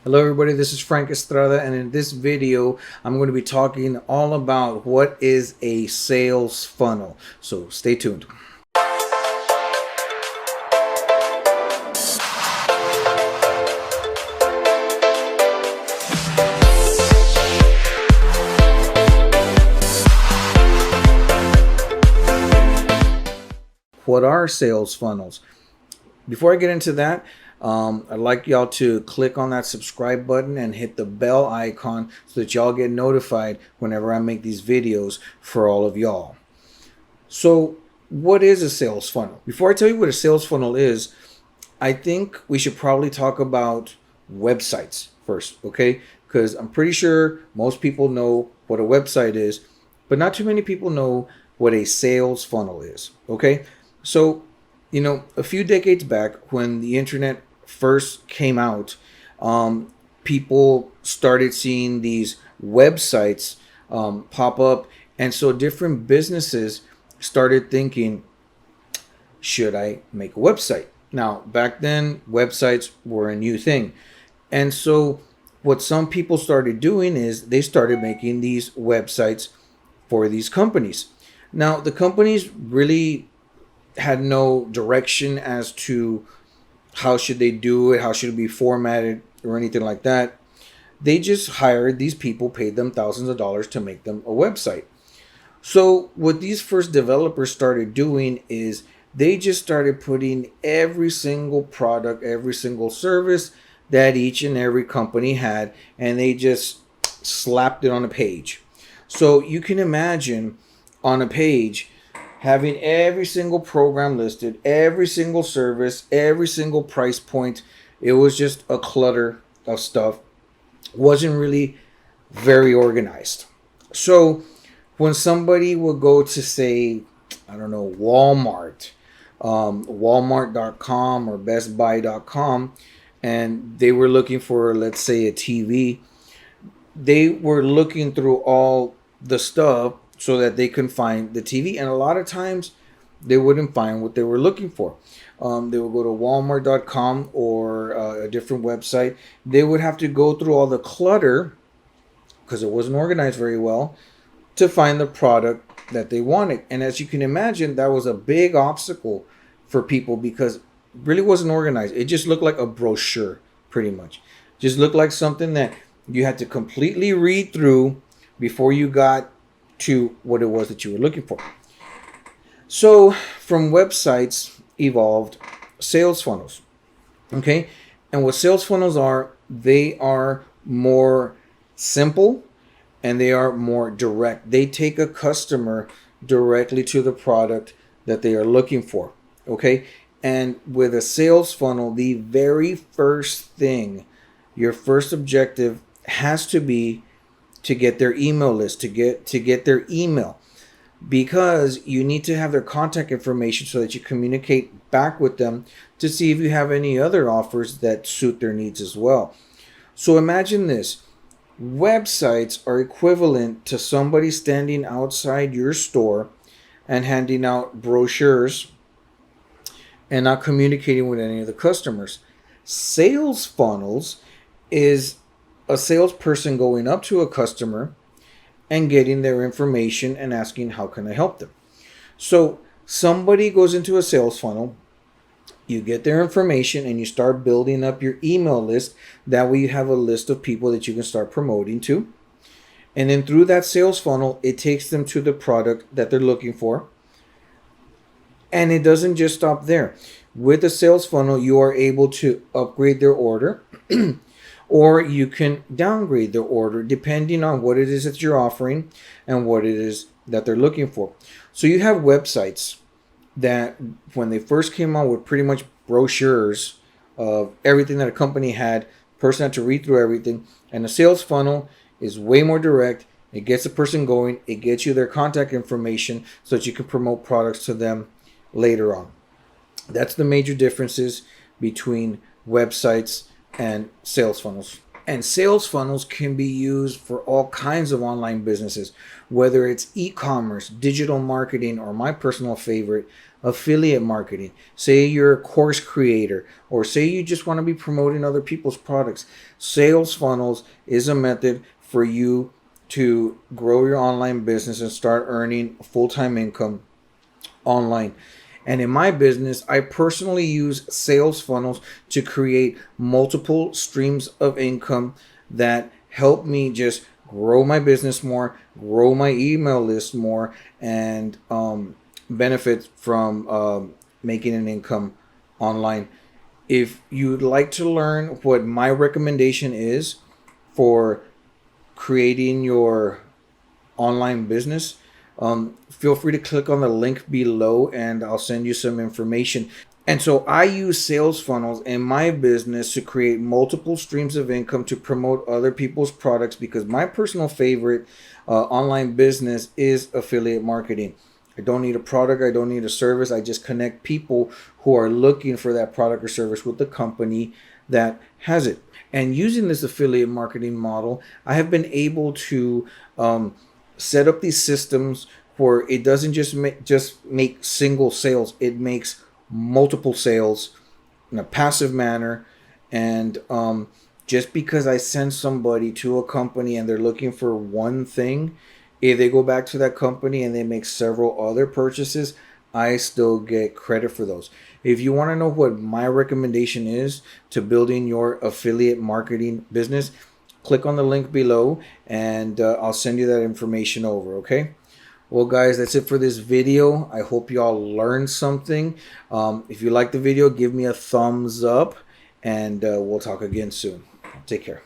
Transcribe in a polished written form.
Hello everybody, this is Frank Estrada, and in this video I'm going to be talking all about what is a sales funnel. So stay tuned. What are sales funnels? Before I get into that, I'd like y'all to click on that subscribe button and hit the bell icon so that y'all get notified whenever I make these videos for all of y'all. So what is a sales funnel? Before I tell you what a sales funnel is, I think we should probably talk about websites first, okay? Because I'm pretty sure most people know what a website is, but not too many people know what a sales funnel is, okay? So, a few decades back when the internet first came out, people started seeing these websites pop up. And so different businesses started thinking, should I make a website? Now, back then, websites were a new thing. And so what some people started doing is they started making these websites for these companies. Now, the companies really had no direction as to how should they do it, how should it be formatted or anything like that. They just hired these people, paid them thousands of dollars to make them a website. So what these first developers started doing is they just started putting every single product, every single service that each and every company had, and they just slapped it on a page. So you can imagine on a page having every single program listed, every single service, every single price point. It was just a clutter of stuff. Wasn't really very organized. So when somebody would go to, say, I don't know, Walmart, Walmart.com or BestBuy.com, and they were looking for, let's say, a TV, they were looking through all the stuff so that they can find the TV. And a lot of times they wouldn't find what they were looking for. They would go to walmart.com or a different website. They would have to go through all the clutter because it wasn't organized very well to find the product that they wanted. And as you can imagine, that was a big obstacle for people because it really wasn't organized. It just looked like a brochure, pretty much. Just looked like something that you had to completely read through before you got to what it was that you were looking for. So from websites evolved sales funnels. Okay. And what sales funnels are, they are more simple and they are more direct. They take a customer directly to the product that they are looking for. Okay. And with a sales funnel, the very first thing, your first objective has to be to get their email list, to get their email, because you need to have their contact information so that you communicate back with them to see if you have any other offers that suit their needs as well. So imagine this. Websites are equivalent to somebody standing outside your store and handing out brochures and not communicating with any of the customers. Sales funnels is a salesperson going up to a customer and getting their information and asking, how can I help them? So somebody goes into a sales funnel, you get their information and you start building up your email list. That way you have a list of people that you can start promoting to. And then through that sales funnel, it takes them to the product that they're looking for. And it doesn't just stop there. With a sales funnel, you are able to upgrade their order or you can downgrade their order depending on what it is that you're offering and what it is that they're looking for. So you have websites that when they first came out with pretty much brochures of everything that a company had, person had to read through everything, and the sales funnel is way more direct. It gets the person going, it gets you their contact information so that you can promote products to them later on. That's the major differences between websites and sales funnels. And sales funnels can be used for all kinds of online businesses, whether it's e-commerce, digital marketing, or my personal favorite, affiliate marketing, say you're a course creator, or say you just want to be promoting other people's products. Sales funnels is a method for you to grow your online business and start earning full-time income online. And in my business, I personally use sales funnels to create multiple streams of income that help me just grow my business more, grow my email list more, and benefit from making an income online. If you'd like to learn what my recommendation is for creating your online business, feel free to click on the link below and I'll send you some information. And so I use sales funnels in my business to create multiple streams of income to promote other people's products, because my personal favorite online business is affiliate marketing. I don't need a product, I don't need a service. I just connect people who are looking for that product or service with the company that has it. And using this affiliate marketing model, I have been able to set up these systems where it doesn't just make single sales, it makes multiple sales in a passive manner. And just because I send somebody to a company and they're looking for one thing, if they go back to that company and they make several other purchases, I still get credit for those. If you want to know what my recommendation is to building your affiliate marketing business, click on the link below and I'll send you that information over, okay? Well, guys, that's it for this video. I hope you all learned something. If you like the video, give me a thumbs up, and we'll talk again soon. Take care.